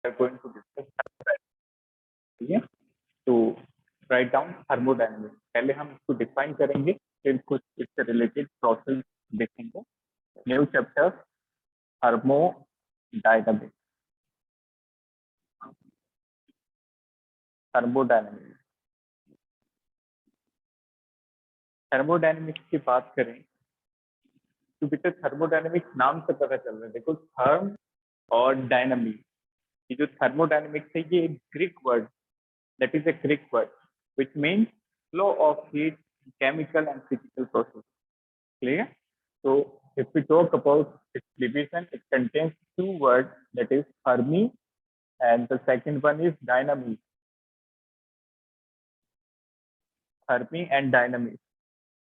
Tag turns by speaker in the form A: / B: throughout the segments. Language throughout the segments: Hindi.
A: are going to discuss ठीक है। तो राइट डाउन थर्मोडायनेमिक्स, पहले हम इसको डिफाइन करेंगे, फिर कुछ इससे रिलेटेड प्रोसेस देखेंगे। New chapter thermodynamics. Thermodynamics thermodynamics की बात करें तो बेटा थर्मोडायनेमिक्स नाम से पता चल रहा है, देखो थर्म और डायनामिक, ये जो थर्मोडायनेमिक्स है ये एक Greek word, that is a Greek word which means flow of heat in chemical and physical process. Clear? So if we talk about its division, it contains two words, that is Fermi and the second one is dynamic. Fermi and dynamic.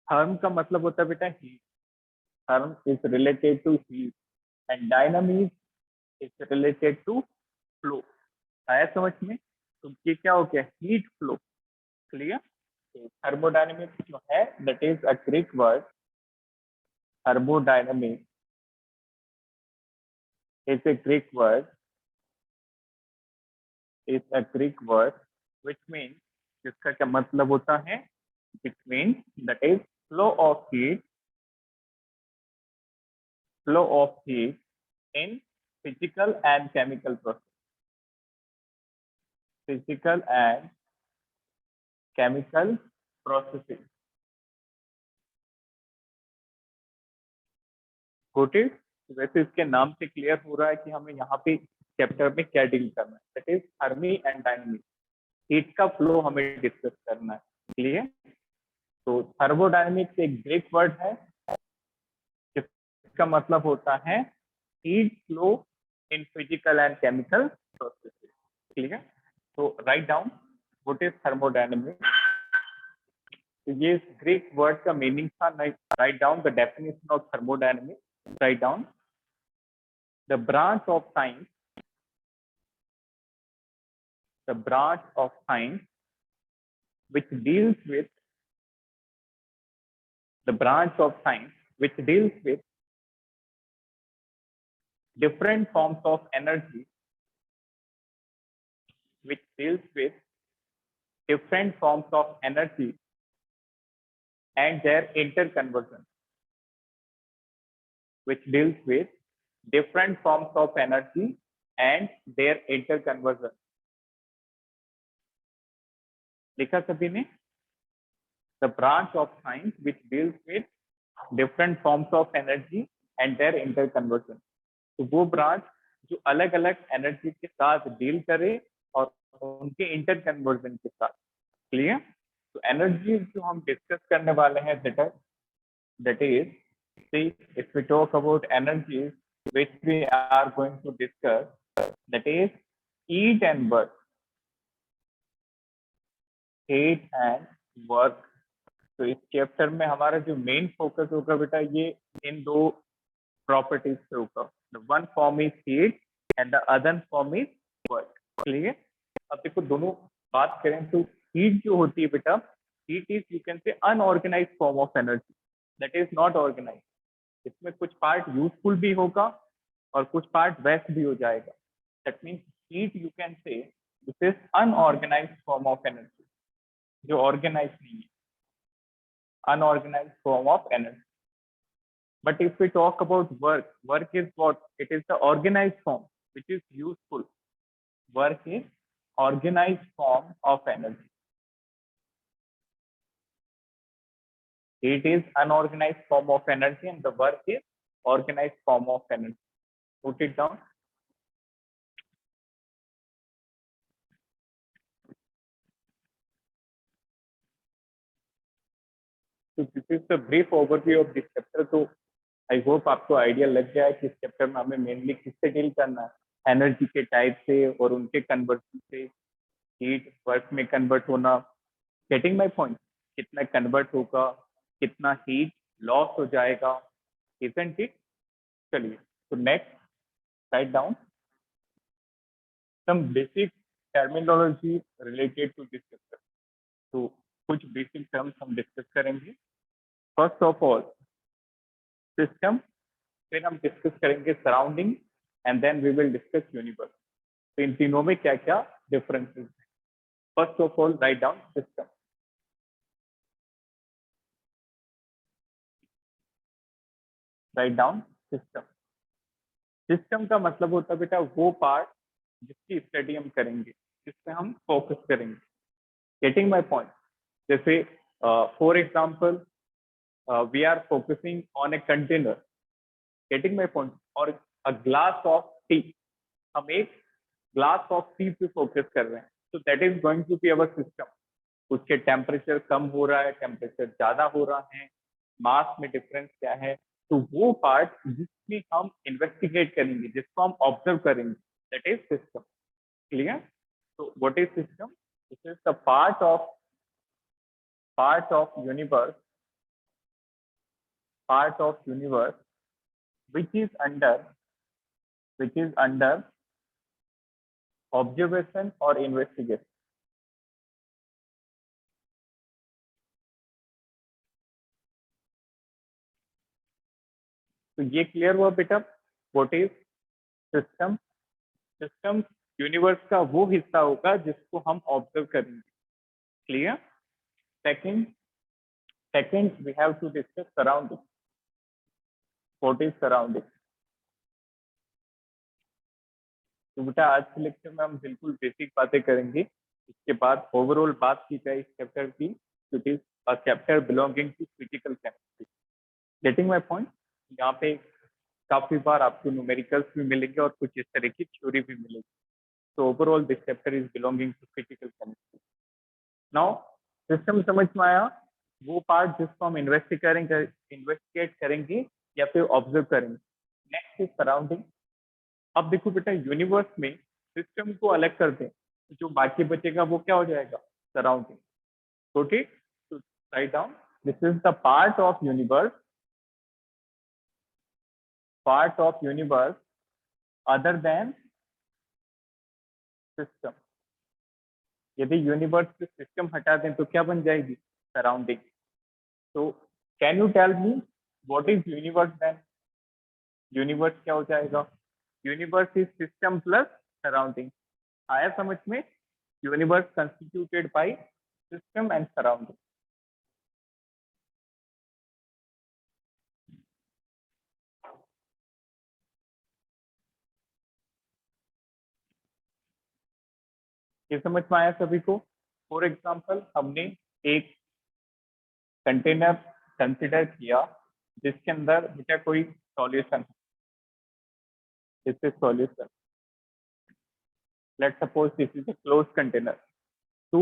A: Therm का मतलब होता है बेटा heat. Therm is related to heat and dynamic is related to flow. आया समझ में? तो ये क्या हो गया? Heat flow. Clear? थर्मोडायनेमिक्स जो है that is a Greek word. Thermodynamics is a Greek word. Is a Greek word which means, जिसका क्या मतलब होता है? It means that is flow of heat in physical and chemical process. Physical and chemical processes. Got it? वैसे इसके नाम से क्लियर हो रहा है कि हमें यहाँ पे चैप्टर में क्या डील करना है, that is thermo and dynamic, heat का फ्लो हमें डिस्कस करना है। क्लियर? तो थर्मोडायनामिक्स एक ग्रीक वर्ड है जिसका मतलब होता है heat flow in physical and chemical processes. Clear? तो right down what is thermodynamics. ये ग्रीक वर्ड का मीनिंग था। Write down the definition of thermodynamics. Write down the branch of science which deals with different forms of energy, and their interconversion, लिखा सभी ने? The branch of science which deals with different forms of energy and their interconversion. तो वो ब्रांच जो अलग अलग एनर्जी के साथ डील करे और उनके इंटरकन्वर्जन के साथ। क्लियर? तो एनर्जी जो हम डिस्कस करने वाले हैं that is see if we talk about energies which we are going to discuss, that is heat and work. तो इस चैप्टर में हमारा जो मेन फोकस होगा बेटा ये इन दो प्रॉपर्टीज पे होगा। One form is heat and the other form is work. Clear? अब देखो दोनों बात करें तो हीट जो होती है बेटा, heat is you can say unorganised form of energy, that is not organised. इसमें कुछ पार्ट यूजफुल भी होगा और कुछ पार्ट वेस्ट भी हो जाएगा। That means heat you can से this is unorganised form of energy, जो ऑर्गेनाइज नहीं है, unorganized form of energy. But if we talk about work is what? It is the organized form which is useful. Work is organized form of energy. It is unorganized form of energy and the work is organized form of energy. Put it down. So this is the brief overview of this chapter. तो आई होप आपको आइडिया लग गया है कि इस चैप्टर में हमें मेनली किससे डील करना है, एनर्जी के टाइप से और उनके कन्वर्जन से, हीट वर्क में कन्वर्ट होना। Getting my point? कितना कन्वर्ट होगा, कितना हीट लॉस हो जाएगा, इजंट इट? चलिए तो next right down some basic terminology related to this chapter. तो कुछ बेसिक टर्म्स हम डिस्कस करेंगे। फर्स्ट ऑफ ऑल सिस्टम, फिर हम डिस्कस करेंगे surrounding and then we will discuss universe. तो इन तीनों में क्या क्या डिफरेंसेस है? First of all write down system. Write down system. System का मतलब होता है बेटा वो पार्ट जिसकी स्टडी हम करेंगे, जिसपे हम फोकस करेंगे। Getting my point? जैसे for example we are focusing on a container, getting my point, और अ ग्लास ऑफ टी, हम एक ग्लास ऑफ टी पे फोकस कर रहे हैं, तो that is going to be our system. उसके टेम्परेचर कम हो रहा है, टेम्परेचर ज्यादा हो रहा है, मास में डिफरेंस क्या है, तो वो पार्ट जिसमें हम इन्वेस्टिगेट करेंगे, जिसको हम ऑब्जर्व करेंगे, दैट इज सिस्टम। क्लियर? तो what is system? This is the part of universe, part of universe which is under observation or investigation. तो ये क्लियर हुआ बेटा what is system? System universe का वो हिस्सा होगा जिसको हम ऑब्जर्व करेंगे। Clear? Second we have to discuss surrounding. What is surrounding? तो बेटा आज के लेक्चर में हम बिल्कुल बेसिक बातें करेंगे, इसके बाद ओवरऑल बात की जाए इस चैप्टर की, it is a chapter belonging to physical chemistry. Getting my point? यहाँ पे काफी बार आपको न्यूमेरिकल्स भी मिलेंगे और कुछ इस तरह की थ्योरी भी मिलेगी। तो overall this chapter is belonging to physical chemistry. Now system समझ में आया? वो पार्ट जिसको हम इन्वेस्टिगेट करेंगे या फिर ऑब्जर्व करेंगे। Next is surrounding. अब देखो बेटा यूनिवर्स में सिस्टम को अलग कर दें तो जो बाकी बचेगा वो क्या हो जाएगा? सराउंडिंग। तो ठीक, तो right down this is the part of universe other than system. यदि यूनिवर्स से सिस्टम हटा दें तो क्या बन जाएगी? सराउंडिंग। तो can you tell me what is universe then? Universe क्या हो जाएगा? Universe is system plus surrounding. आया समझ में? Universe constituted by system and surrounding. ये समझ में आया सभी को? फॉर एग्जाम्पल हमने एक कंटेनर कंसिडर किया जिसके अंदर बेटा कोई सॉल्यूशन है, this is solution, let's suppose this is a close container. तो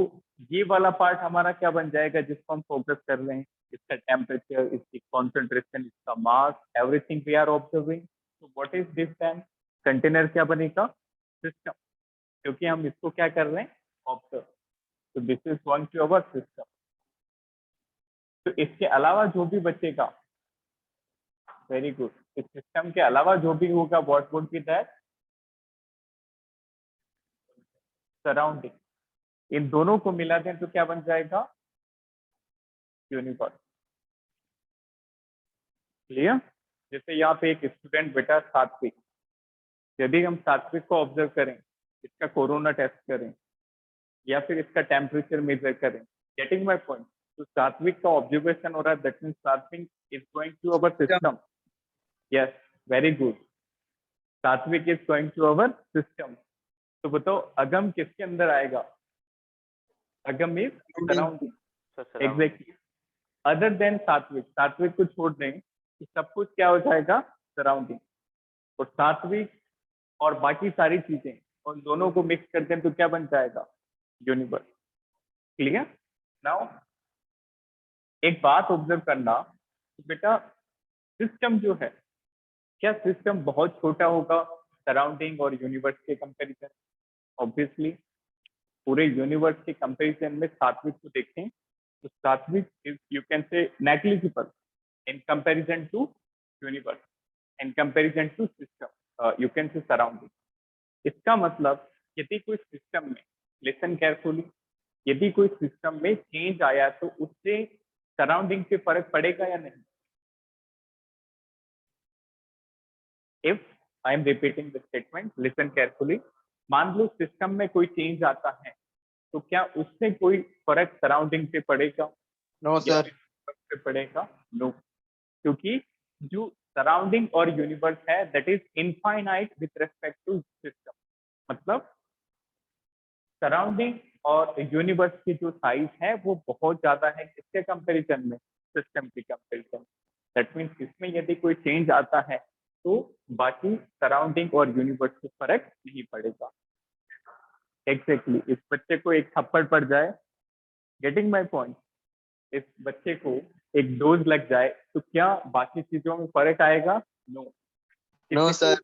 A: ये वाला पार्ट हमारा क्या बन जाएगा जिसको हम फोकस कर रहे हैं? इसका टेम्परेचर, इसकी कॉन्सेंट्रेशन, इसका mass, everything we are observing. तो what is this then? Container क्या बनेगा? सिस्टम, क्योंकि हम इसको क्या कर रहे हैं? ऑब्जर्व। तो this is going to our system. तो इसके अलावा जो भी बचेगा, वेरी गुड, इस सिस्टम के अलावा जो भी होगा what would be that? Surrounding. इन दोनों को मिला दें तो क्या बन जाएगा? यूनिवर्स। क्लियर? जैसे यहाँ पे एक स्टूडेंट बेटा सात्विक, यदि हम सात्विक को ऑब्जर्व करें, इसका कोरोना टेस्ट करें या फिर इसका टेम्परेचर मेजर करें, गेटिंग माय पॉइंट? तो सात्विक का ऑब्जर्वेशन हो रहा है, that means Satvik is going to our system. Yes, very good, Satvik is going to our system. तो बताओ अगम किसके अंदर आएगा? Agam is surrounding. Exactly. Other than Satvik, Satvik को छोड़ दें कि सब कुछ क्या हो जाएगा? सराउंडिंग। और सात्विक और बाकी सारी चीजें उन दोनों को मिक्स कर दें तो क्या बन जाएगा? यूनिवर्स। क्लियर? नाउ एक बात ऑब्जर्व करना कि बेटा सिस्टम जो है, क्या सिस्टम बहुत छोटा होगा सराउंडिंग और यूनिवर्स के कंपैरिजन? ऑब्वियसली पूरे यूनिवर्स के कंपैरिजन में सात्विक को देखें तो सात्विक इज यू कैन से negligible in comparison to universe, in comparison to system, you can say surrounding. इसका मतलब यदि कोई सिस्टम में, लिसन केयरफुली, यदि कोई सिस्टम में चेंज आया तो उससे सराउंडिंग पे फर्क पड़ेगा या नहीं? If I am repeating the statement, listen carefully. मान लो सिस्टम में कोई चेंज आता है तो क्या उससे कोई फर्क सराउंडिंग पे पड़ेगा?
B: नो
A: या
B: सर।
A: फिर पे पड़ेगा? नो, क्योंकि जो सराउंडिंग और यूनिवर्स है that is infinite with respect to system. मतलब सराउंडिंग और यूनिवर्स की जो साइज है वो बहुत ज्यादा है किसके कंपैरिजन में? सिस्टम के कंपैरिजन। दैट मीन्स इसमें यदि कोई चेंज आता है तो बाकी सराउंडिंग और यूनिवर्स को फर्क नहीं पड़ेगा। एग्जैक्टली इस बच्चे को एक थप्पड़ पड़ जाए, गेटिंग माई पॉइंट, इस बच्चे को एक डोज लग जाए तो क्या बाकी चीजों में फर्क आएगा? नो।
B: नो
A: किसी को,
B: सर।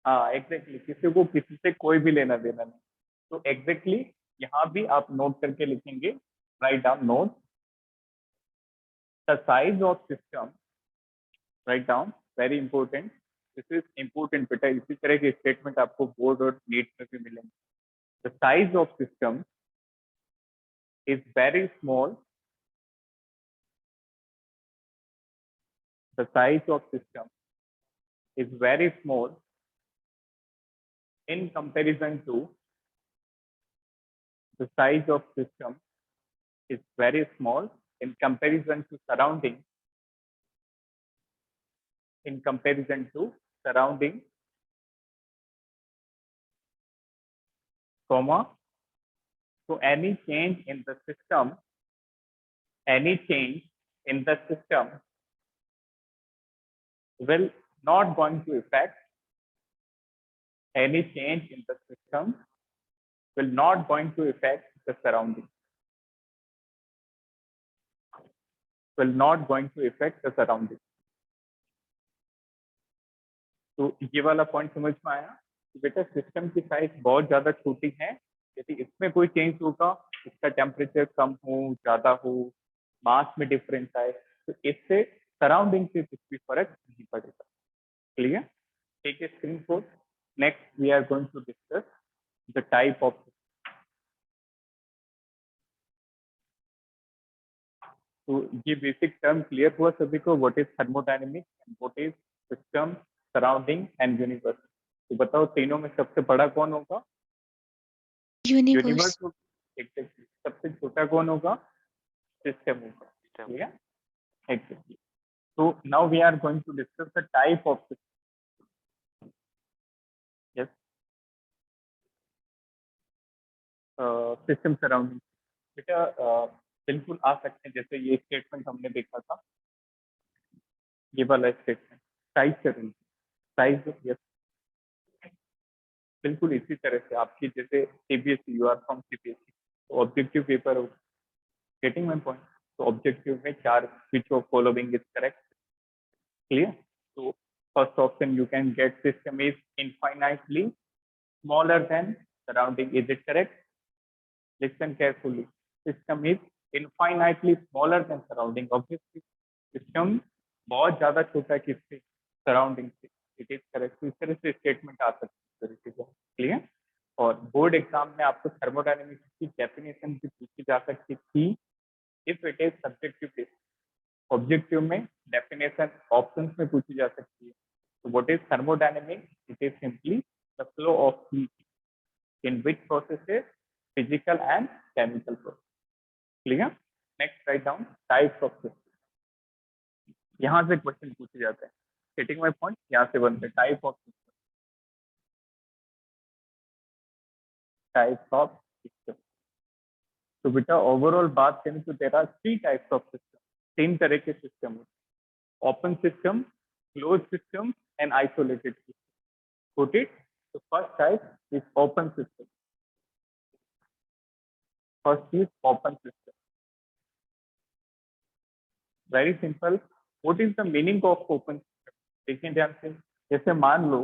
A: हाँ एग्जैक्टली, किसी को किसी से कोई भी लेना देना नहीं। तो एग्जैक्टली यहाँ भी आप नोट करके लिखेंगे, write down note the size of system, write down, very important, this is important बेटा, इसी तरह के स्टेटमेंट आपको बोर्ड और नीट में भी मिलेंगे। The size of system is very small, the size of system is very small in comparison to the size of system is very small in comparison to surrounding, in comparison to surrounding, comma, so any change in the system, any change in the system will not going to affect, any change in the system will not going to affect the surrounding, will not going to affect the surrounding. तो ये वाला पॉइंट समझ में आया कि बेटा सिस्टम की साइज बहुत ज्यादा छोटी है, यदि इसमें कोई चेंज होगा, इसका टेम्परेचर कम हो ज्यादा हो, मास में डिफरेंस आए, तो इससे सराउंडिंग से कुछ भी फर्क नहीं पड़ेगा। Clear? Take a screenshot. Next we are going to discuss the type of, तो ये बेसिक टर्म क्लियर हुआ सभी को, what is thermodynamics and what is system, surrounding and universe. तो बताओ तीनों में सबसे बड़ा कौन होगा? यूनिवर्स। एग्जैक्टली। सबसे छोटा कौन होगा? सिस्टम होगा। ठीक है? एग्जैक्टली। तो now we are going to discuss the type of system. Yes, system surrounding बेटा बिल्कुल आ सकते हैं, जैसे ये स्टेटमेंट हमने देखा था, ये वाला statement size surrounding, size, yes बिल्कुल इसी तरह से आपकी जैसे CBSE, you are from CBSE, तो ऑब्जेक्टिव पेपर हो, गेटिंग माय पॉइंट। तो ऑब्जेक्टिव में 4 which of following is correct, clear? So first option you can get system is infinitely smaller than surrounding, is it correct? Listen carefully, system is infinitely smaller than surrounding, obviously system बहुत ज्यादा छोटा है किससे? सराउंडिंग से, इट इज करेक्ट। इस तरह से स्टेटमेंट आ सकती है, क्लियर? और बोर्ड एग्जाम में आपको थर्मोडायनेमिक्स की डेफिनेशन भी पूछी जा सकती थी if it is subjective based. Objective में डेफिनेशन ऑप्शंस में पूछी जा सकती है। तो what is thermodynamics? It is simply the flow of heat in which processes, physical and chemical process. Clear? Next right down types of system. यहाँ से क्वेश्चन पूछे जाते हैं, गेटिंग माय पॉइंट, यहाँ से बनते हैं type of system, types of system. तो बेटा ओवरऑल बात करें तो there are 3 types of system, 3 तरह के सिस्टम होते हैं, open system, close system and isolated system. Put it, the first type is open system. First is open system. Very simple. What is the meaning of open system? देखिए ध्यान से, जैसे मान लो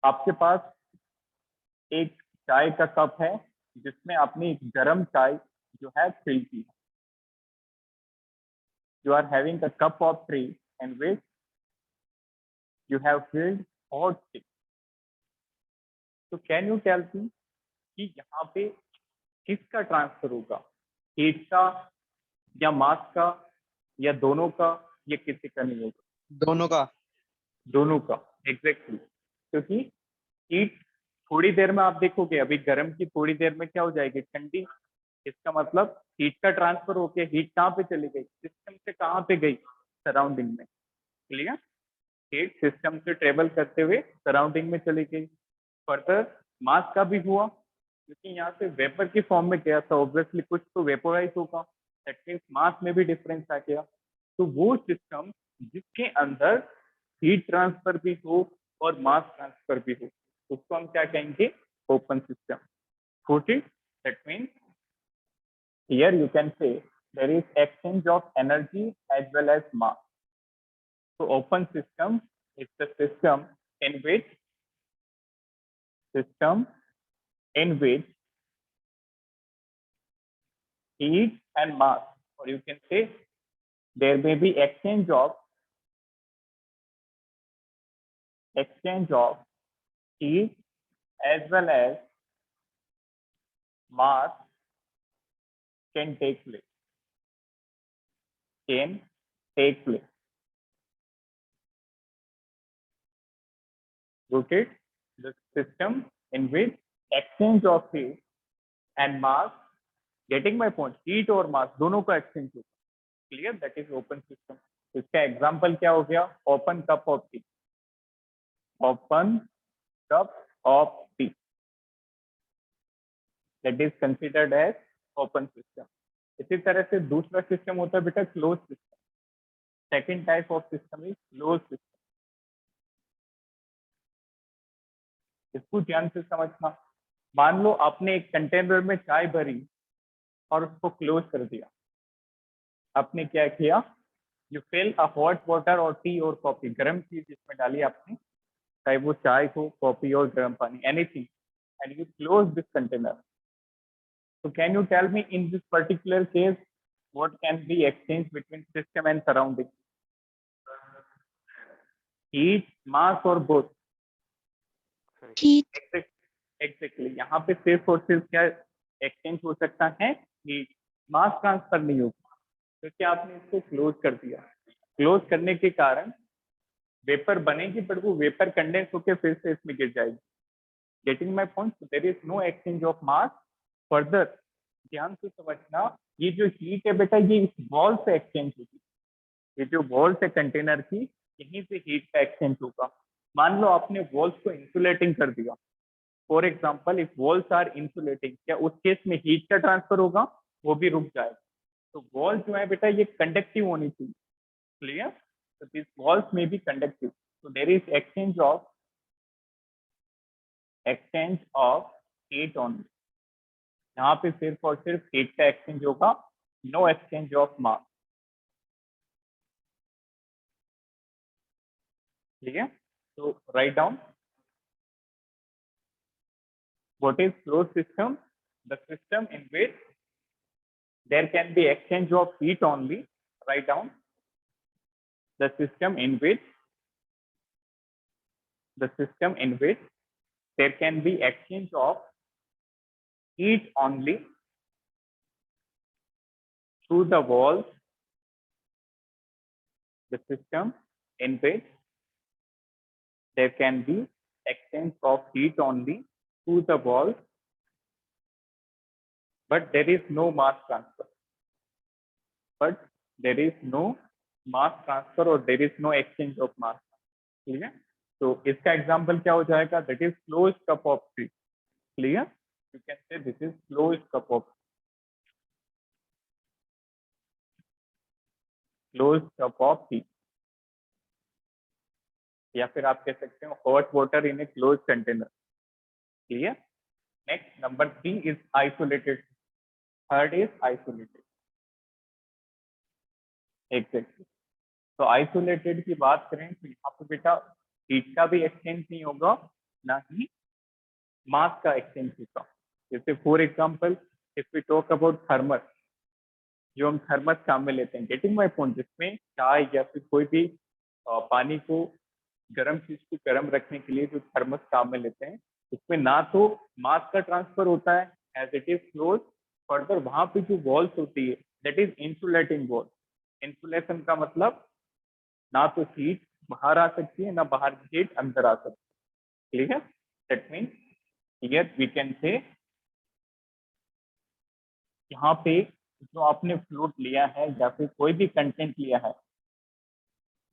A: आपके पास एक चाय का कप है जिसमें आपने एक गर्म चाय जो है फिल की है। You are having a cup of tea in which you have filled hot tea. So can you tell me कि यहाँ पे किसका ट्रांसफर होगा, हीट का या मास का या दोनों का, या किसी का नहीं होगा?
B: दोनों का।
A: दोनों का, एग्जैक्टली। क्योंकि हीट थोड़ी देर में आप देखोगे अभी गर्म की थोड़ी देर में क्या हो जाएगी, ठंडी। इसका मतलब हीट का ट्रांसफर होके हीट कहाँ पे चली गई, सिस्टम से कहाँ पे गई, सराउंडिंग में। क्लियर, हीट सिस्टम से ट्रेवल करते हुए सराउंडिंग में चली गई। फर्दर मास का भी हुआ, क्योंकि यहाँ से वेपर की फॉर्म में गया था, ऑब्वियसली कुछ तो वेपोराइज होगा, दैट मीन्स मास में भी डिफरेंस आ गया। तो वो सिस्टम जिसके अंदर हीट ट्रांसफर भी हो और मास ट्रांसफर भी हो, उसको हम क्या कहेंगे, open system. Forty, that means here you can say there is exchange of energy as well as mass. So open system is the system in which heat and mass, or you can say there may be exchange of heat as well as mass can take place. Can take place. Rooted the system in which exchange of heat and mass, getting my point, heat और mass दोनों का exchange होगा. Clear, that is open system. इसका एग्जाम्पल क्या हो गया, open cup of tea, open cup of tea, that is considered as open system. इसी तरह से दूसरा सिस्टम होता है बेटा close system. Second type of system is close system. इसको ध्यान से समझना। मान लो आपने एक कंटेनर में चाय भरी और उसको क्लोज कर दिया। आपने क्या किया, you fill a hot water और टी और कॉफी, गर्म चीज इसमें डाली आपने, चाहे वो चाय हो, कॉफी और गर्म पानी, anything, and you close this container. So can you tell me in this particular case what can be exchanged between system and surrounding? Heat, mass or both?
B: heat,
A: Exactly. यहाँ पे सिर्फ और सिर्फ क्या एक्सचेंज हो सकता है, हीट। मास ट्रांसफर नहीं होगा क्योंकि आपने इसको क्लोज कर दिया। क्लोज करने के कारण वेपर बनेगी, पर वो वेपर कंडेंस होकर फिर से इसमें गिर जाएगी। Getting my point, there is no exchange of mass. Further ध्यान से समझना, ये जो हीट है बेटा ये इस वॉल से एक्सचेंज होगी। ये जो वॉल्स है कंटेनर की, यहीं से हीट का एक्सचेंज होगा। मान लो आपने वॉल्स को इंसुलेटिंग कर दिया, for example if walls are insulating, क्या उस केस में हीट का ट्रांसफर होगा, वो भी रुक जाएगा। तो वॉल जो है बेटा ये कंडक्टिव होनी चाहिए। क्लियर, तो दिस वॉल्स में be conductive, so there is exchange of heat only. यहाँ पे सिर्फ और सिर्फ हीट का एक्सचेंज होगा, नो एक्सचेंज ऑफ मास। ठीक है, तो write down what is closed system, the system in which there can be exchange of heat only. Write down the system in which there can be exchange of heat only through the walls. The system in which there can be exchange of heat only through the walls, but there is no mass transfer. But there is no mass transfer or there is no exchange of mass. ठीक है, तो इसका एग्जाम्पल क्या हो जाएगा, that is close cup of T. Clear, you can से this is close cup of T, या फिर आप कह सकते हो hot water in A close container. Clear, next number 3 is isolated, third is isolated. Exactly, तो आइसोलेटेड की बात करें तो यहाँ पे बेटा हीट का भी एक्सचेंज नहीं होगा, ना ही मास का एक्सचेंज होगा। जैसे for example if we talk about thermos, जो हम थर्मस काम में लेते हैं, गेटिंग माय पॉइंट, जिसमें चाय या फिर कोई भी पानी को, गर्म चीज को गर्म रखने के लिए जो थर्मस काम में लेते हैं, उसमें ना तो मास का ट्रांसफर होता है as it is close. Further वहां पे जो वॉल्स होती है that is insulating wall. Insulation का मतलब ना तो हीट बाहर आ सकती है, ना बाहर की हीट अंदर आ सकती है। Clear, that means here we can say यहाँ पे जो आपने फ्लूइड लिया है या फिर कोई भी कंटेंट लिया है,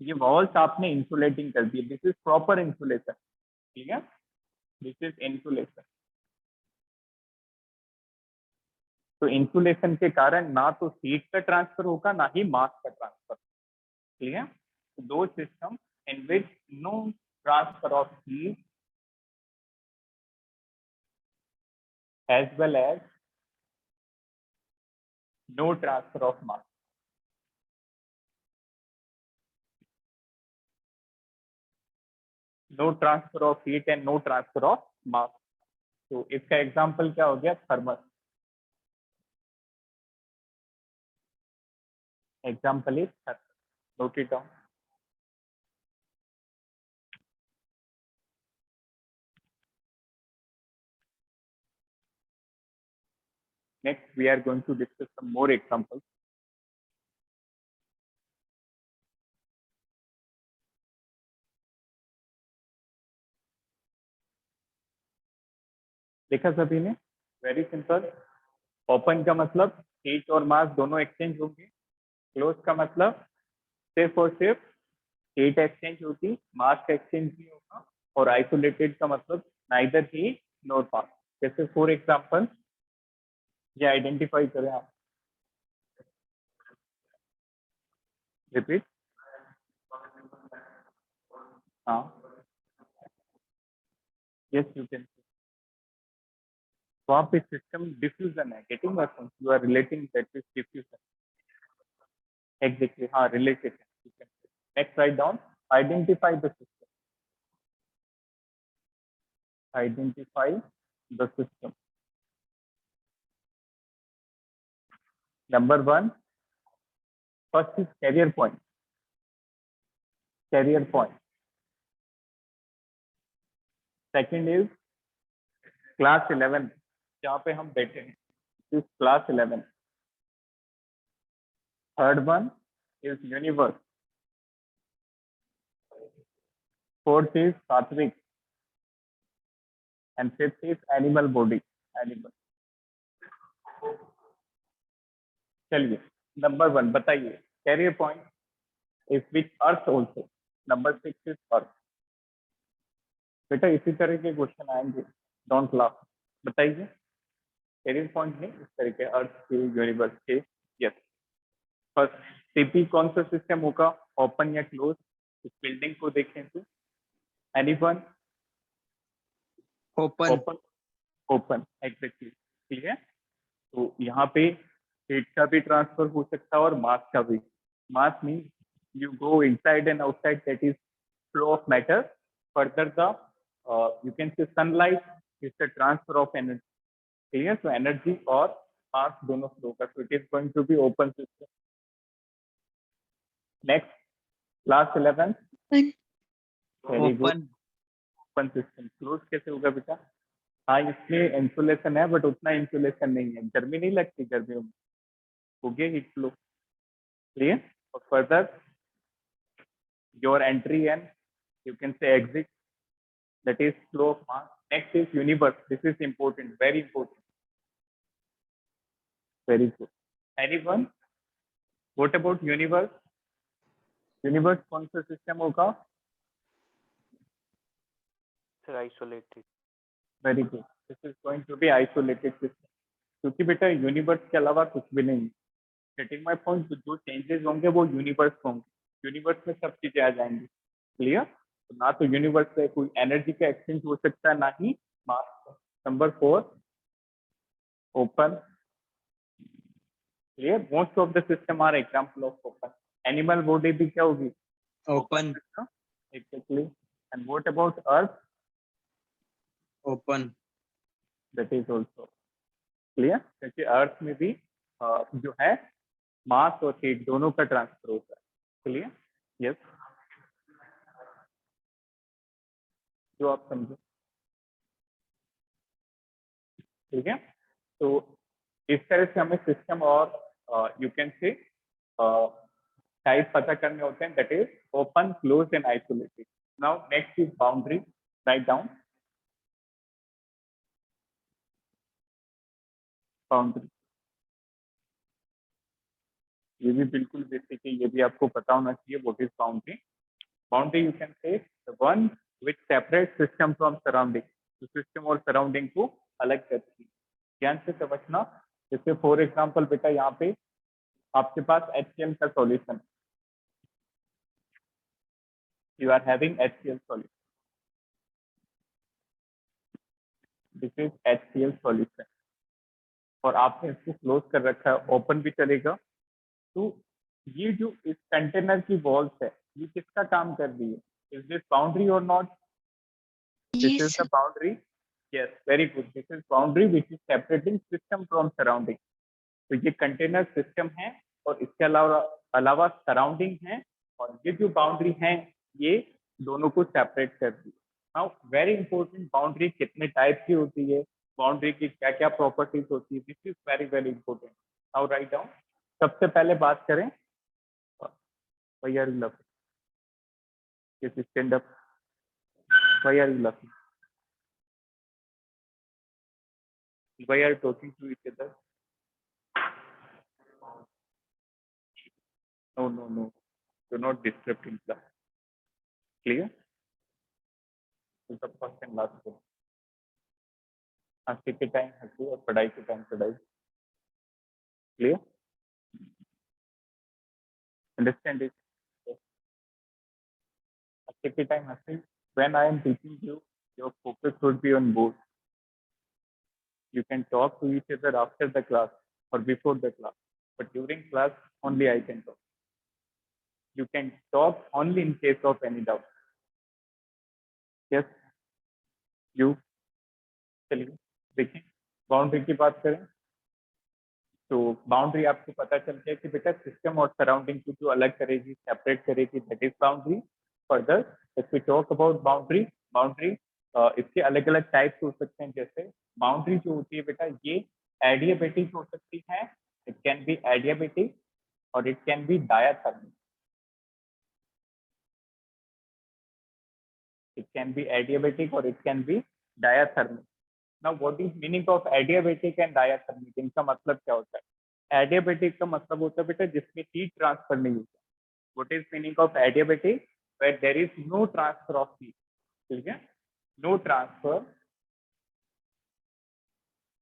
A: ये वॉल्स आपने इंसुलेटिंग कर दी, दिस इज प्रॉपर इंसुलेशन, ठीक है, दिस इज इंसुलेशन। तो इंसुलेशन के कारण ना तो हीट का ट्रांसफर होगा ना ही मास का ट्रांसफर, ठीक है। दो system in which no transfer of heat as well as no transfer of mass. No transfer of heat and no transfer of mass. तो इसका एग्जांपल क्या हो गया, thermal. Example is thermal, note it down. Next we are going to discuss some more examples. देखा सभी ने, वेरी सिंपल। ओपन का मतलब हीट और मास दोनों एक्सचेंज होंगे, क्लोज का मतलब सिर्फ और सिर्फ हीट एक्सचेंज होगी, मास का एक्सचेंज नहीं होगा, और आइसोलेटेड का मतलब नाइदर हीट नॉर मास। जैसे फॉर एग्जांपल ये आइडेंटिफाई करें आप, रिपीट। हाँ, यस यू कैन। तो आप इस सिस्टम डिफ्यूजन है, getting my point, you are relating that is diffusion, exactly, हाँ रिलेटेड है। Next right down, identify the system, identify the system. Number one, first is Career Point, Career Point. Second is class 11 जहाँ पे हम बैठे हैं, is class 11। Third one is universe. Fourth is Satvik, and fifth is animal body, animal. चलिए, नंबर वन बताइए, Career Point is which earth also. Number 6 is earth. बेटा इसी तरह के क्वेश्चन आएंगे, डोंट लाफ। बताइए, कैरियर पॉइंट नहीं, इस तरह के अर्थ के, यूनिवर्स के। यस, फर्स्ट सीपी कौन सा सिस्टम होगा, ओपन या क्लोज। इस बिल्डिंग को देखें तो anyone,
B: open.
A: Open, open exactly, ठीक है। तो यहाँ पे हीट का भी ट्रांसफर हो सकता है और मास का भी। मास mean you go inside and outside, that is flow of matter. Further the you can say sunlight is the transfer of energy, clear? So energy और mass दोनों flow का, so it is going to be open system. Next, class 11, very good,
B: open.
A: open system। close कैसे होगा बेटा, हाँ इसमें इंसुलेशन है बट उतना इंसुलेशन नहीं है, गर्मी नहीं लगती, गर्मियों में हो गया हीट फ्लो, क्लियर? और further your entry and you can say exit, that is flow of mass. Next is universe, this is important, very important, very good। Anyone, what about universe? universe कौन सा सिस्टम होगा?
C: Sir, isolated.
A: very good, this is going to be isolated system, क्योंकि बेटा यूनिवर्स के अलावा कुछ भी नहीं। गेटिंग माय पॉइंट, जो चेंजेस होंगे वो यूनिवर्स होंगे, यूनिवर्स में सब चीजें आ जाएंगी, क्लियर? तो ना तो यूनिवर्स से कोई एनर्जी का एक्सचेंज हो सकता है, ना ही mass. Number 4, open, clear? Most of the system are example of open। animal body भी क्या होगी,
B: open.
A: exactly। and what about earth?
B: Open.
A: that is also clear, क्योंकि अर्थ में भी जो है मास और हीट दोनों का ट्रांसफर होता है, क्लियर? यस, जो आप समझो, ठीक है। तो इस तरह से हमें सिस्टम और यू कैन से टाइप पता करने होते हैं, that is open, close and isolated. Now next is boundary, write down. Boundary, ये भी बिल्कुल बेसिक है, ये भी आपको पता होना चाहिए what is boundary. Boundary you can से the one which separate system from surrounding, तो सिस्टम और सराउंडिंग को अलग करती है. ध्यान से समझना. जैसे फॉर एग्जांपल बेटा यहाँ पे आपके पास HCl का solution, you are having HCl solution, this is HCl solution, और आपने इसको क्लोज कर रखा है, ओपन भी चलेगा. तो ये जो इस कंटेनर की वॉल्स है, ये किसका काम कर रही है? इज दिस बाउंड्री और not? This is the boundary. Yes, very good. This is boundary which is separating system from surrounding. तो ये कंटेनर सिस्टम है और इसके अलावा अलावा सराउंडिंग है, और ये जो बाउंड्री है ये दोनों को सेपरेट कर दी. नाउ वेरी इंपॉर्टेंट, बाउंड्री कितने टाइप की होती है, बाउंड्री की क्या क्या प्रॉपर्टीज होती है, this is very very important. Now write down. सबसे पहले बात करें, why are you laughing? Yes, stand up. Why are you laughing? Why are you talking to each other? No, no, no. Do not disrupt in class. Clear? तो सब फर्स्ट एंड लास्ट को हंसी के टाइम हंसी और पढ़ाई के टाइम पढ़ाई. क्लियर? Understand it? हंसी के टाइम हंसी. When I am teaching you, your focus should be on board. You can talk to each other after the class or before the class, but during class only I can talk. You can talk only in case of any doubt. Yes, you. चलिए देखिए, बाउंड्री की बात करें तो बाउंड्री आपको पता चल गया कि बेटा सिस्टम और सराउंडिंग को जो अलग करेगी, सेपरेट करेगी, that is boundary. Further if we talk about boundary, boundary इसके अलग अलग टाइप्स हो सकते हैं. जैसे बाउंड्री जो होती है बेटा ये एडियाबेटिक हो सकती है, इट कैन बी एडियाबेटिक और it can be diathermic. It can be adiabatic or it can be diathermic. Now, what is meaning of adiabatic and diathermic? इनका मतलब क्या होता है? Adiabatic का मतलब होता है बेटा जिसमें heat transfer नहीं होता. What is meaning of adiabatic? Where there is no transfer of heat. ठीक है? No transfer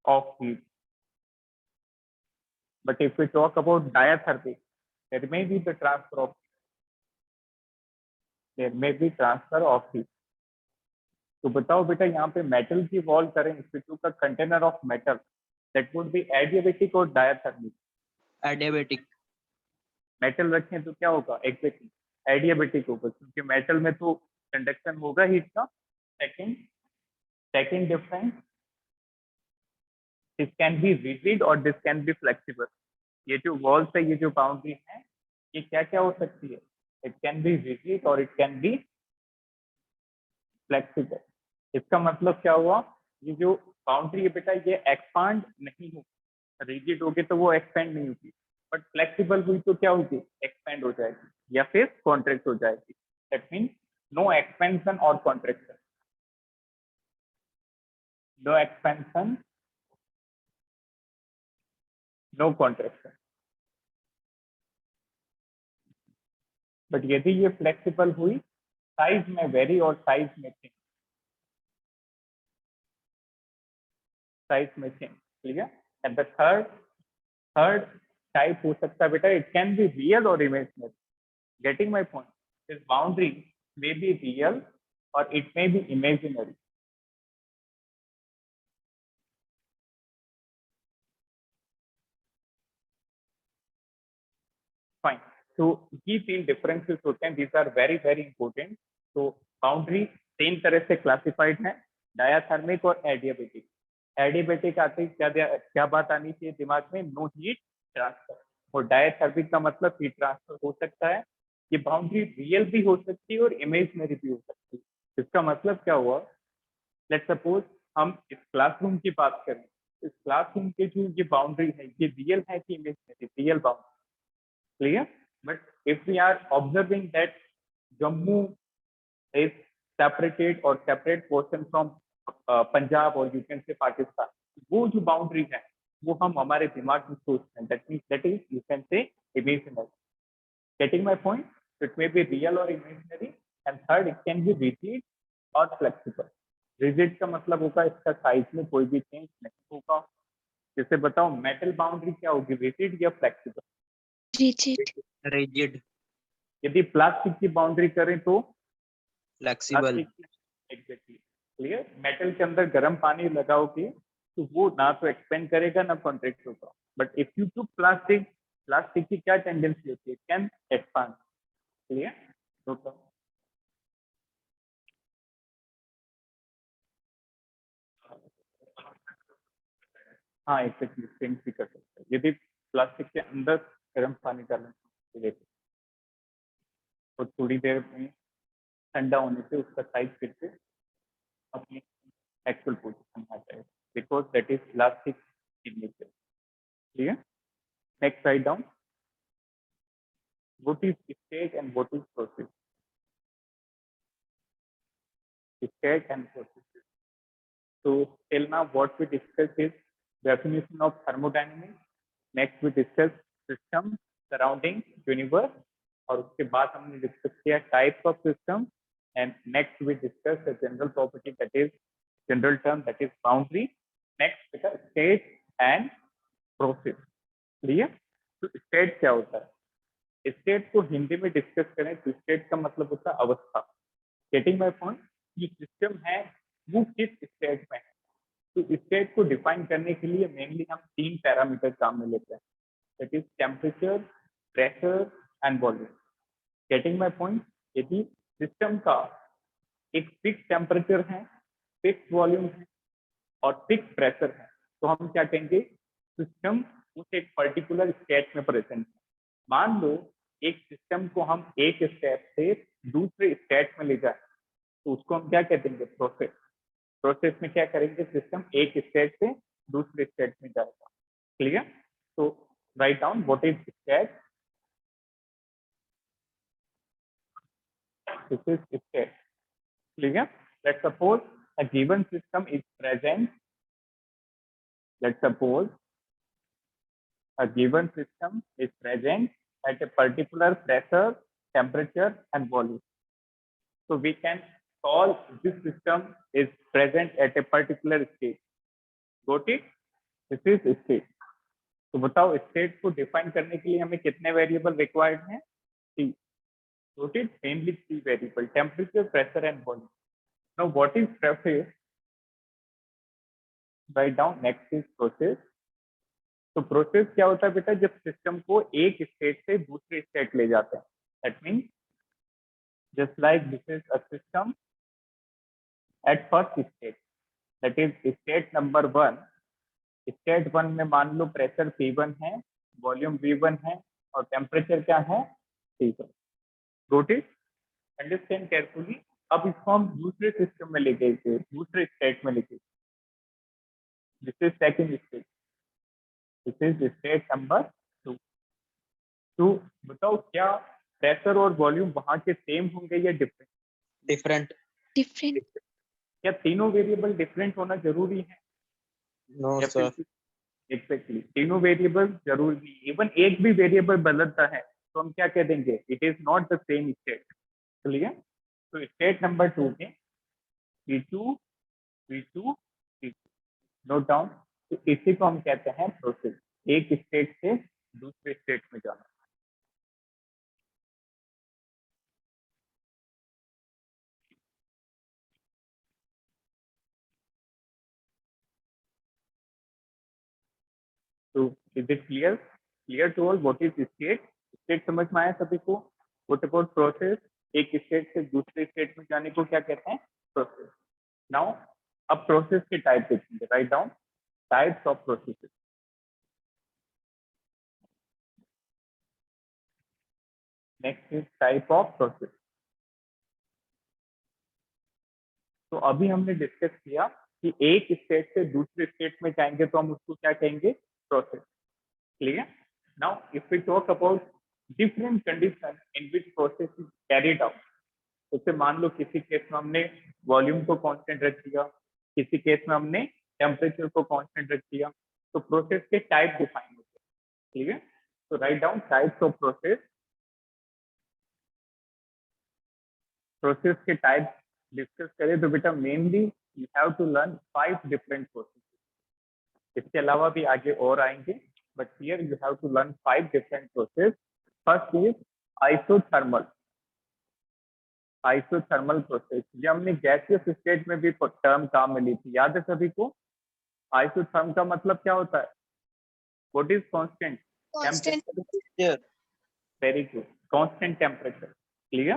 A: of heat. But if we talk about diathermic, there may be the transfer of there may be transfer of heat. तो बताओ बेटा यहाँ पे मेटल की वॉल करें, Sp2 का container of metal, that would be adiabatic और डायथर्मिक.
B: एडियाबेटिक.
A: मेटल रखें तो क्या होगा? एग्जैक्टली एडियाबेटिक होगा, क्योंकि मेटल में तो कंडक्शन होगा हीट का. Second difference, this can be rigid और दिस कैन बी फ्लेक्सिबल. ये जो वॉल्स है, ये जो बाउंड्री है, ये क्या क्या हो सकती है? इट कैन बी रिजिड और इट कैन बी फ्लेक्सिबल. इसका मतलब क्या हुआ? ये जो बाउंड्री है बेटा ये एक्सपांड नहीं होगी. रिजिड होगी तो वो एक्सपेंड नहीं होगी, बट फ्लेक्सिबल हुई तो क्या होगी? एक्सपेंड हो जाएगी या फिर कॉन्ट्रैक्ट हो जाएगी. दैट मीन्स नो एक्सपेंशन और contraction. No expansion, no contraction. But यदि ये फ्लेक्सिबल हुई, साइज में वेरी और साइज में चेंज, साइज में change. Clear? And the third type हो सकता है बेटा, इट कैन बी रियल और imaginary. Getting my point? This boundary may be real और it may be imaginary. Fine. तो ये तीन डिफरेंसेस होते हैं, these are very very important. तो बाउंड्री तीन तरह से क्लासिफाइड है, डायाथर्मिक और एडियाबेटिक. एडियाबेटिक आते क्या बात आनी चाहिए दिमाग में? No heat transfer. और डायाथर्मिक का मतलब हीट ट्रांसफर हो सकता है. ये बाउंड्री रियल भी हो सकती है और इमेजिनरी भी हो सकती है. इसका मतलब क्या हुआ? लेट्स सपोज हम इस क्लासरूम की बात करें, इस क्लासरूम की जो ये बाउंड्री है ये रियल है कि imaginary? Real boundary. Clear? But if we are observing that Jammu is separated or separate portion from Punjab or you can say Pakistan, वो जो बाउंड्री है वो हम हमारे दिमाग में सोचते हैं, that is you can say imaginary. Getting my point? It may be real और imaginary. And third, it can be rigid और फ्लेक्सिबल. रिजिड का मतलब होगा इसका साइज में कोई भी चेंज नहीं होगा. जैसे बताओ मेटल बाउंड्री क्या होगी, रिजिड या फ्लेक्सिबल?
B: rigid,
D: rigid,
A: यदि प्लास्टिक की बाउंड्री करें तो
D: flexible,
A: एग्जैक्टली. क्लियर? मेटल के अंदर गर्म पानी लगाओगे तो वो ना तो एक्सपेंड करेगा ना कॉन्ट्रैक्ट होगा. But if you to plastic, plastic की क्या टेंडेंसी होती है? Can expand. क्लियर? तो हाँ एग्जैक्टली सेम भी कर सकते हैं. यदि प्लास्टिक के अंदर गर्म पानी डालें तो थोड़ी देर में ठंडा होने से उसका साइज फिर से अपनी एक्चुअल पोजिशन में आ जाएगा, because that is plastic in nature. Clear? Next write down. What is state and what is process? State and process. So till now what we discussed is definition of thermodynamics. Next we discuss system, surrounding, universe. और उसके बाद हमने डिस्कस किया types of system. And next we discuss a general property, that is general term, that is boundary. Next state and process. Clear? तो state क्या होता है? स्टेट को हिंदी में डिस्कस करें तो स्टेट का मतलब होता है अवस्था. Getting my point? ये सिस्टम है वो किस स्टेट में है. तो स्टेट को डिफाइन करने के लिए मेनली हम 3 पैरामीटर काम में लेते हैं, that is temperature, pressure and volume. Getting my point? यदि सिस्टम का एक फिक्स टेम्परेचर है, फिक्स वॉल्यूम है और फिक्स प्रेशर है तो हम क्या कहेंगे? सिस्टम उस एक पर्टिकुलर स्टेट में प्रेजेंट है. मान लो एक सिस्टम को हम एक स्टेट से दूसरे स्टेट में ले जाए तो उसको हम क्या कहते हैं? प्रोसेस. प्रोसेस में क्या करेंगे? सिस्टम एक स्टेट से दूसरे स्टेट में जाएगा. क्लियर? तो right down what is state. This is state. Clear? Let's suppose a given system is present. Let's suppose a given system is present at a particular pressure, temperature and volume. So we can call this system is present at a particular state. Got it? This is state. तो बताओ स्टेट को डिफाइन करने के लिए हमें कितने वेरिएबल रिक्वायर्ड हैं? 3. Got it? Mainly 3 variable, temperature, pressure and volume. Now what is process? Write down. Next is process. तो प्रोसेस क्या होता है बेटा? जब सिस्टम को एक स्टेट से दूसरे स्टेट ले जाते हैं. That means just like this is a system at first state, that is state number 1. State 1 में मान लो प्रेशर P1 है, वॉल्यूम V1 है और टेम्परेचर क्या है? T1. Got it? Understand carefully. अब इसको हम दूसरे सिस्टम में लेके गए, दूसरे स्टेट में लेके. This is second state. This is state number 2. तो बताओ क्या प्रेशर और वॉल्यूम वहां के सेम होंगे या डिफरेंट?
D: different,
B: different,
A: क्या तीनों वेरिएबल डिफरेंट होना जरूरी है?
D: no
A: या
D: sir,
A: फिर एग्जैक्टली तीनों वेरिएबल जरूरी नहीं. इवन एक भी वेरिएबल बदलता है तो हम क्या कह देंगे? It is not the same state. Clear? तो स्टेट नंबर 2 में P2, V2, P2 note down. तो इसी को हम कहते हैं प्रोसेस. एक स्टेट से दूसरे स्टेट में जाना. तो is it clear? Clear to all what is state? State समझ में आया सभी को? What about process? एक स्टेट से दूसरे स्टेट में जाने को क्या कहते हैं? प्रोसेस. नाउ अब प्रोसेस के टाइप देखेंगे. Right down types of processes. Next is type of process. तो अभी हमने डिस्कस किया कि एक स्टेट से दूसरे स्टेट में जाएंगे तो हम उसको क्या कहेंगे? Process. Clear? Now if we talk about different condition in which process is carried out. जैसे मान लो किसी केस में हमने वॉल्यूम को कांस्टेंट रख दिया, किसी केस में हमने टेम्परेचर को कांस्टेंट रख दिया, तो प्रोसेस के टाइप डिफाइन होते हैं, ठीक है। तो right down types of process. Process के टाइप डिस्कस करें तो बेटा mainly you have to learn 5 different process. इसके अलावा भी आगे और आएंगे, but here you have to learn 5 different process. First is isothermal. Isothermal process, ये हमने गैसियस स्टेट में भी टर्म काम में ली थी, याद है सभी को। आइसोथर्म का मतलब क्या होता है? What is constant
B: Constant.
A: Temperature? Very good, constant temperature, clear.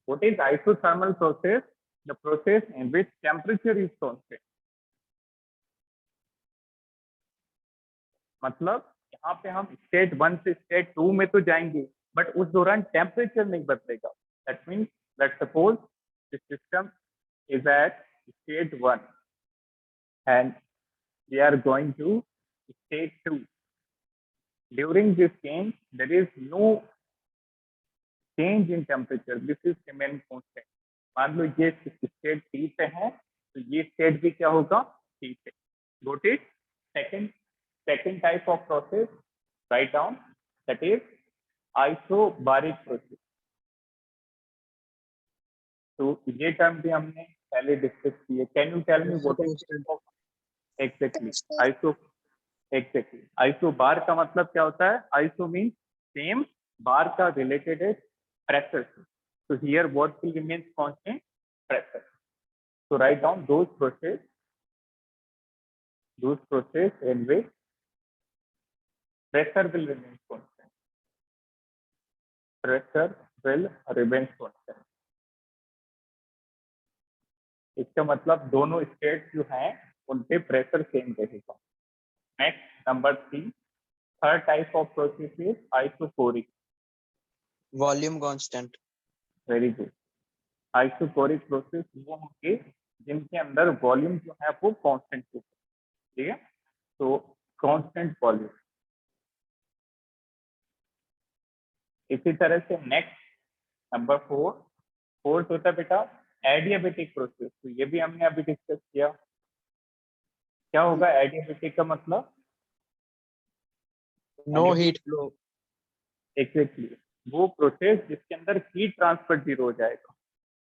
A: What is isothermal process? The process in which temperature is constant. मतलब यहाँ पे हम स्टेट 1 से स्टेट 2 में तो जाएंगे, बट उस दौरान टेम्परेचर नहीं बदलेगा। That means let's suppose the system is at state 1 and we are going to state 2. During this change, there is no change in temperature. This is remain constant. मान लो ये स्टेट टी पे है, तो ये स्टेट भी क्या होगा? टी पे। Got it? Second type of process, write down, that is isobaric process. तो ये टर्म भी हमने पहले डिस्कस किए। Can you tell me what is exactly iso? Exactly isobar का मतलब क्या होता है? आइसो मीन सेम, बार का रिलेटेड है प्रेशर। तो here what will remain constant? Pressure. So write down those process in which pressure will remain constant. Pressure will remain constant. इसका मतलब दोनों स्टेट जो हैं उनपे प्रेशर सेम रहेगा। Next number 3, third type of process is isochoric.
D: Volume constant.
A: Very good. Isochoric process वो होंगे जिनके अंदर वॉल्यूम जो है वो कांस्टेंट होगा, ठीक है। तो कांस्टेंट वॉल्यूम। इसी तरह से नेक्स्ट नंबर 4, फोर्थ होता है बेटा एडियाबेटिक प्रोसेस। तो ये भी हमने अभी डिस्कस किया। क्या होगा एडियाबेटिक का मतलब?
D: No heat flow.
A: एग्जैक्टली वो प्रोसेस जिसके अंदर हीट ट्रांसफर जीरो हो जाएगा,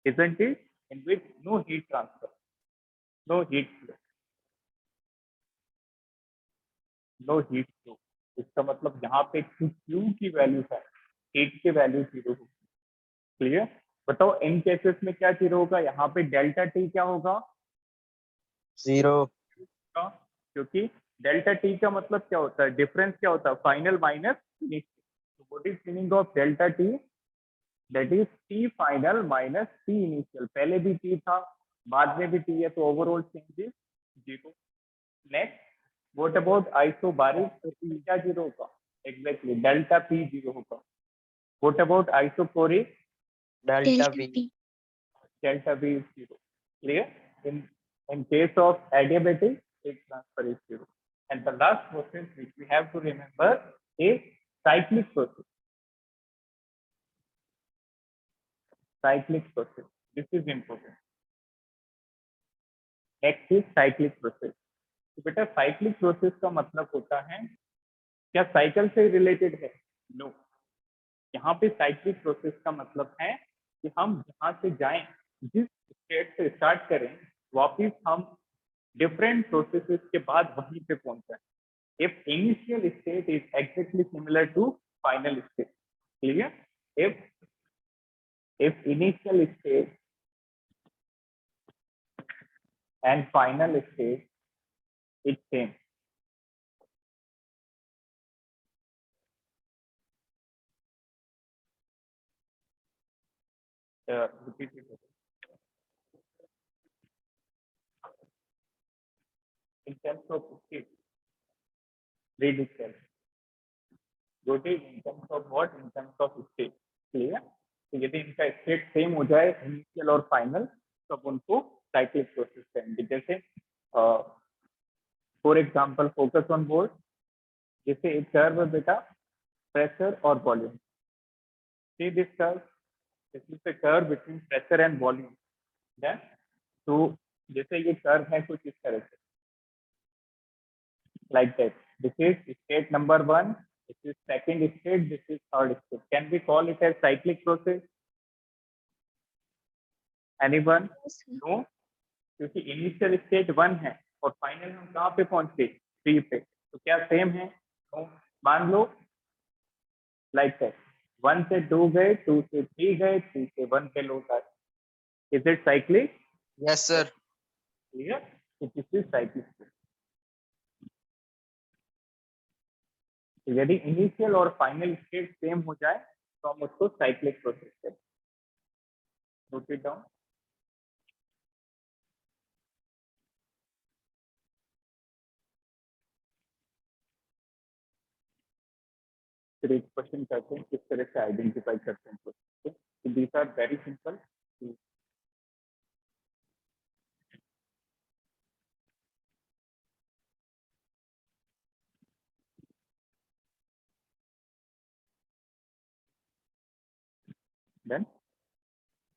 A: isn't it? In which no heat transfer, no heat flow, no heat flow। इसका मतलब यहाँ पे Q की वैल्यू है, हीट की वैल्यू जीरो होगी, क्लियर। बताओ इन केसेस में क्या जीरो होगा? यहाँ पे डेल्टा टी क्या होगा?
D: 0.
A: क्योंकि डेल्टा टी का मतलब क्या होता है? डिफरेंस क्या होता है? Final minus initial. What is meaning of delta T? That is T final minus T initial. पहले भी टी था, बाद में भी टी है, तो overall change is zero. Next what about isobaric? तो टी क्या जीरो होगा? एग्जैक्टली डेल्टा पी जीरो होगा। What about isochoric?
D: Delta
B: Delta
D: V.
B: P.
A: Delta V is zero. Clear? In case of adiabatic, heat transfer is zero. And the last process which we have to remember is cyclic process. Cyclic process. This is important. Next is cyclic process. तो बेटा cyclic process का मतलब होता है क्या साइकिल से रिलेटेड है? नो। यहाँ पे साइक्लिक प्रोसेस का मतलब है कि हम जहाँ से जाएं, जिस स्टेट से स्टार्ट करें, वापिस हम डिफरेंट प्रोसेसेस के बाद वहीं पे पहुंचे। If initial state is exactly similar to final state, clear. If initial state and final state is same, in terms of state, read itself. What is in terms of what? In terms of state, clear। तो यदि इनका स्टेट सेम हो जाए इनिशियल और फाइनल, तो उनको साइक्लिक प्रोसेस कहेंगे। जैसे for example focus on board, जैसे एक कर्व है बेटा प्रेशर और volume. See this curve, this is the curve between pressure and volume. Then तो जैसे ये कर्व है कुछ इस तरह से, like that. This is state number 1. This is second state. This is third state. Can we call it as cyclic process? Anyone? No. क्योंकि इनिशियल स्टेट 1 है और फाइनल हम कहाँ पे पहुंचे 3 पे, तो क्या सेम है? तो मान लो लाइक दैट 1 से 2 गए, 2 से 3 गए, 3 से 1 पे लौट आए. Is it cyclic?
D: Yes, sir.
A: Clear? तो दिस इज साइक्लिक. यदि इनिशियल और फाइनल स्टेट सेम हो जाए तो हम उसको साइक्लिक प्रोसेस कहते हैं. Note it down. फिर एक क्वेश्चन करते हैं किस तरह से आइडेंटिफाई करते हैं प्रोसेस. तो these are very simple. Then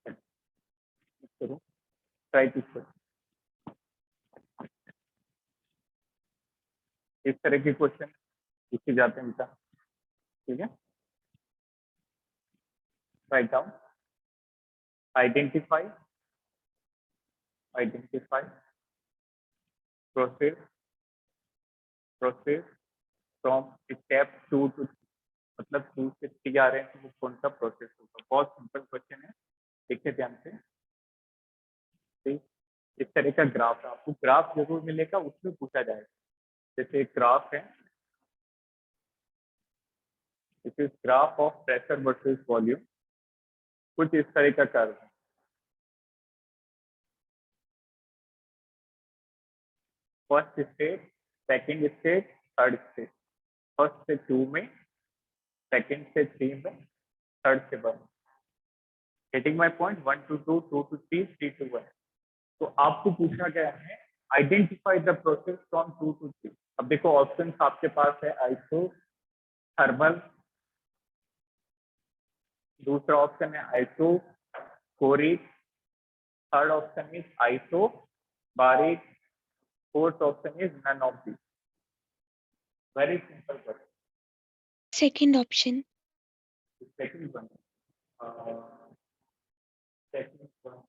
A: करो ट्राई दिस. इस तरह के क्वेश्चन पूछे जाते हैं बेटा. ठीक है. Right down. Identify process from step 2 to मतलब 2 से 3 आ रहे हैं तो वो कौन सा प्रोसेस होगा. बहुत सिंपल क्वेश्चन है. देखिए ध्यान से. ठीक. इस तरह का ग्राफ है, आपको ग्राफ जरूर मिलेगा, उसमें पूछा जाएगा. जैसे एक ग्राफ है, this is graph of pressure versus volume. कुछ इस तरह का कर्व है. First state, second state, third state. First से 2 में, सेकंड से 3 में, थर्ड से 1. Getting my point. 1 to 2, 2 to 3, 3 to 1. तो आपको पूछा गया है identify the process from 2 to 3. अब देखो ऑप्शन आपके पास है आइसो थर्मल, दूसरा ऑप्शन है isochoric, third option is isobaric, fourth option is none of this. Very simple question.
B: Second option.
A: Second one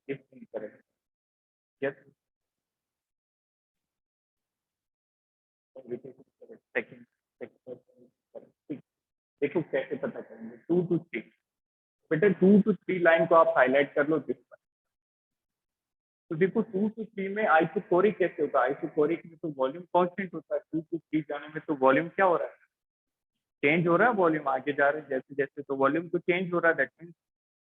A: is incorrect. Yes. Second. देखो कैसे पता करेंगे. 2 to 3 बेटा. 2 to 3 लाइन को आप हाईलाइट कर लो दिस पर. तो देखो 2 to 3 में आइसोकोरिक कैसे होगा. आइसोकोरिक में तो वॉल्यूम कांस्टेंट होता है. 2 to 3 जाने में तो वॉल्यूम क्या हो रहा है, चेंज हो रहा है. वॉल्यूम आगे जा रहे हैं जैसे जैसे, तो वॉल्यूम तो चेंज हो रहा है. दैट मीन्स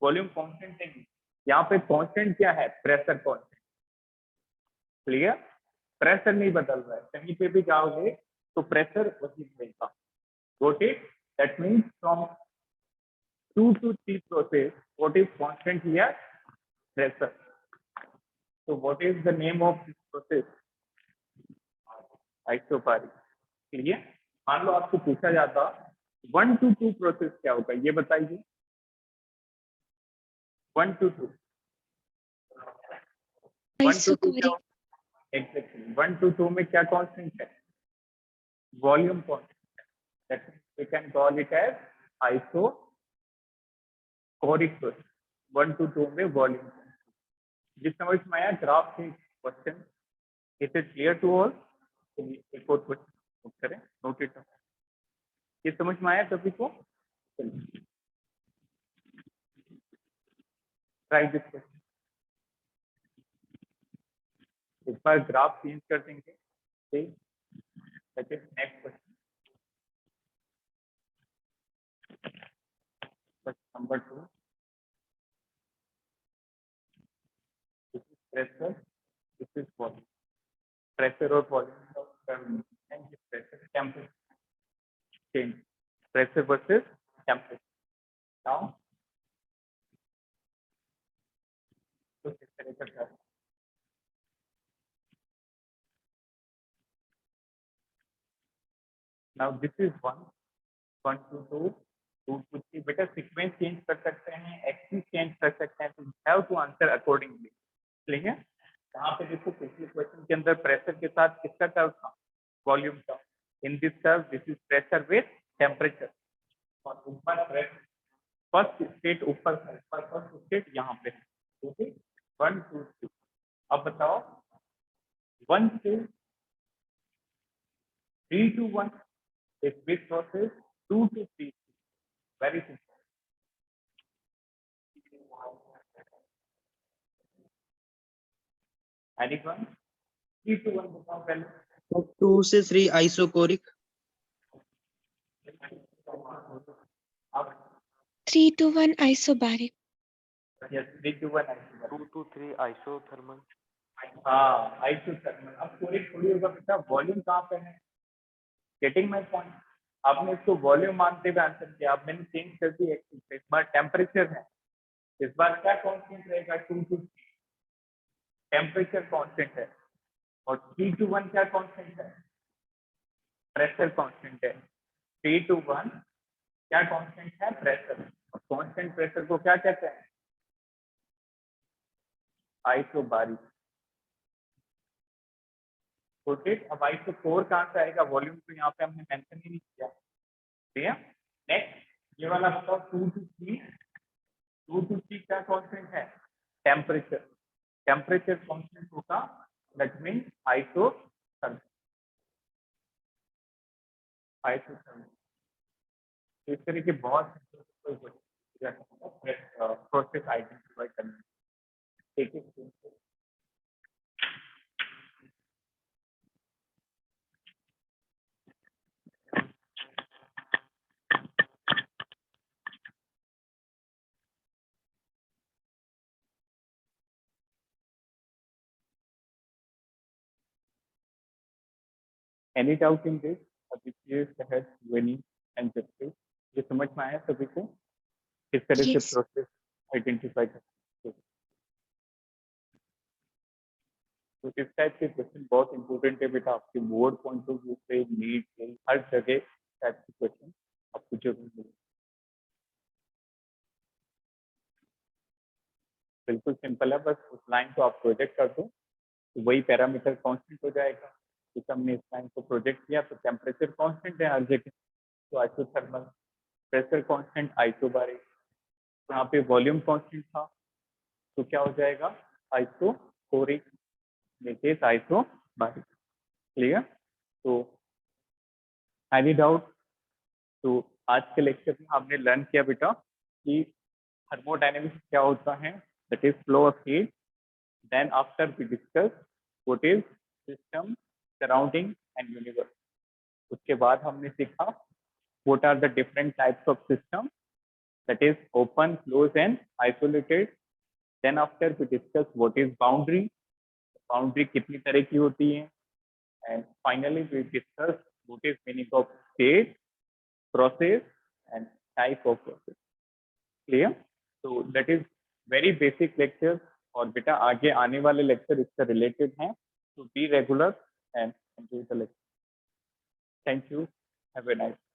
A: वॉल्यूम कांस्टेंट नहीं. यहाँ पे कांस्टेंट क्या है, प्रेशर कांस्टेंट. क्लियर. प्रेशर नहीं बदल रहा है. कहीं पे भी जाओगे तो प्रेशर वही रहेगा. Got it. That means from 2 to 3 process, what is constant here? Pressure. So what is the name of this process? Isobaric. Clear. मान लो आपको पूछा जाता 1 to 2 प्रोसेस क्या होगा, ये बताइए. 1 to 2. 1 to 2 क्या होगा? Exactly. 1 to 2 में क्या कांस्टेंट है, volume constant. That we can call it as isochoric process. 1 to 2 में वॉल्यूम. जिस समझ में आया ग्राफ के question. It is clear to all. एक और क्वेश्चन करें. Note it. ये समझ में आया सभी को. Try this question. इस बार ग्राफ चेंज कर देंगे. ठीक. Next question. Question number 2. This is pressure, this is volume. Pressure और volume and pressure temperature change. Pressure versus temperature. Now तो किस तरह का graph. Now this is 1 to 2, 2 to 3. बेटा सीक्वेंस चेंज कर सकते हैं, एक्सिस चेंज कर सकते हैं. तो हैव टू आंसर अकॉर्डिंगली. ठीक है. यहाँ पे देखो पिछले क्वेश्चन के अंदर प्रेशर के साथ किसका कर्व था, वॉल्यूम का. in this curve this is pressure with temperature और ऊपर फर्स्ट स्टेट ऊपर है फर्स्ट स्टेट यहाँ पे ओके 1 2 3 अब बताओ 1 से 3 to 1 is which process 2 to 3 very simple anyone 3 to 1 बताओ पहले
D: 2 से 3 आइसोकोरिक
A: अब
B: 3 to 1 isobaric.
A: yes 3 to 1
C: 2 to 3 isothermal.
A: हाँ आइसोथर्मल अब पूरी थोड़ी होगा बेटा वॉल्यूम कहाँ पे है गेटिंग माय पॉइंट आपने इसको वॉल्यूम मानते हुए आंसर किया अब मैंने चेंज कर दी एक्सिस इस बार टेम्परेचर है इस बार क्या कांस्टेंट रहेगा 2 to 3 टेम्परेचर कांस्टेंट है और 3 to 1 क्या कांस्टेंट है प्रेशर कांस्टेंट है 3 to 1 क्या कांस्टेंट है प्रेशर और कांस्टेंट प्रेशर को क्या कहते हैं आइसोबारिक ओके अब आइसोकोर कहाँ से आएगा वॉल्यूम तो यहाँ पे हमने मेंशन ही नहीं किया ठीक है नेक्स्ट ये वाला बताओ 2 to 3 क्या कांस्टेंट है टेम्परेचर टेम्परेचर कांस्टेंट होगा दैट मीन आइसोथर्मल इस तरह के बहुत प्रोसेस आइडेंटिफाई करने ठीक है any doubt in this Aditi सहज वेनी एंड जसप्रीत ये समझ में आया सभी को किस तरह से
B: Yes.
A: प्रोसेस आइडेंटिफाई करते हैं तो इस टाइप के क्वेश्चन बहुत इंपॉर्टेंट है बेटा आपके बोर्ड पॉइंट ऑफ व्यू से नीट से हर जगह टाइप के क्वेश्चन आपको जरूर मिलेंगे बिल्कुल सिंपल है बस उस लाइन को आप प्रोजेक्ट कर दो तो वही पैरामीटर कांस्टेंट हो जाएगा जैसे हमने इस लाइन को प्रोजेक्ट किया तो टेम्परेचर कांस्टेंट है हर जगह तो आइसोथर्मल प्रेशर कांस्टेंट आइसोबारिक यहाँ पे वॉल्यूम कांस्टेंट था तो क्या हो जाएगा आइसोकोरिक केस आइसोबारिक क्लियर तो एनी डाउट तो आज के लेक्चर में हमने लर्न किया बेटा कि थर्मोडायनेमिक्स क्या होता है that is flow of heat then after we discuss what is system surrounding and universe उसके बाद हमने सीखा what are the different types of system that is open close and isolated then after we discuss what is boundary boundary कितनी तरह की होती है and finally we discuss what is meaning of state process and type of process clear so that is very basic lecture और बेटा आगे आने वाले लेक्चर इससे रिलेटेड हैं तो be regular and enjoy the lecture thank you have a nice